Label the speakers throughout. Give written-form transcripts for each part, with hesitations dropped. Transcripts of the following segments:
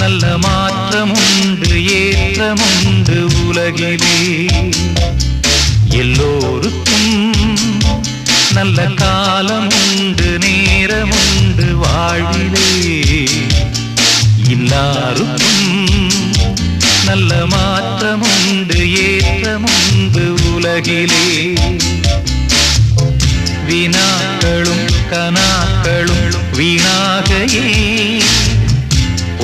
Speaker 1: நல்ல மாற்றமுண்டு ஏற்றமுண்டு உலகிலே. எல்லோருக்கும் நல்ல காலமுண்டு நேரமுண்டு வாழ்விலே. எல்லாருக்கும் நல்ல மாற்றமுண்டு ஏற்றமுண்டு உலகிலே. வினாக்களும் கனாக்களும் வீணாகையே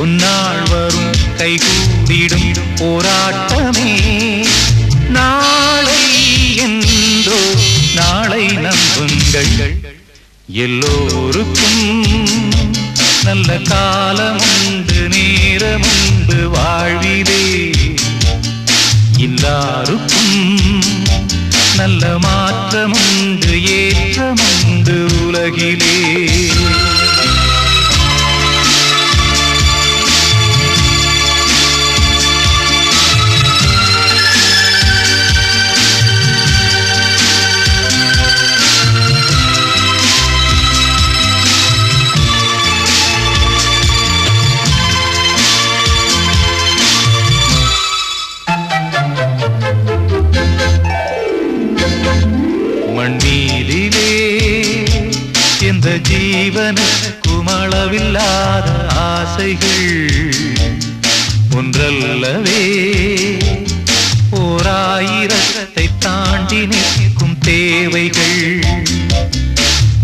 Speaker 1: உன்னாள் வரும் கைகூடிடும் போராட்டமே. நாளை என்றோ நாளை நம்புங்கள். எல்லோருக்கும் நல்ல காலமுண்டு நேரமுண்டு வாழ்விலே. எல்லாருக்கும் நல்ல மாற்றமுண்டு ஏற்றமுண்டு உலகிலே. மண்மீதிலே எந்த ஜீவனுக்கும் அளவில்லாத ஆசைகள் ஒன்றல்லவே. ஓராயிரத்தை தாண்டி நிற்கும் தேவைகள்.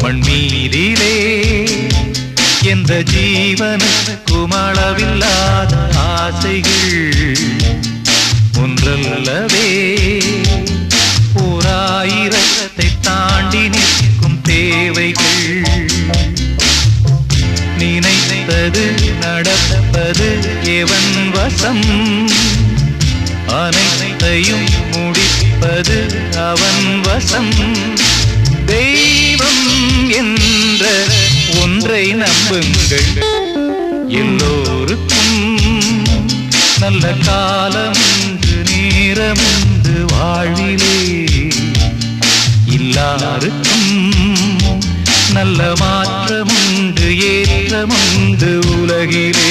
Speaker 1: மண்மீதிலே எந்த ஜீவனுக்கும் அளவில்லாத ஆசைகள் ஒன்றல்லவே. ஓராயிரத்தை தாண்டி நிற்கும் தேவைகள். நினைத்தது நடப்பது எவன் வசம்? அனைத்தையும் முடிப்பது அவன் வசம். தெய்வம் என்ற ஒன்றை நம்புங்கள். எல்லோருக்கும் நல்ல காலமுண்டு நேரமுண்டு வாழ்விலே. எல்லாருக்கும் நல்ல மாற்றமுண்டு ஏற்றமுண்டு உலகிலே.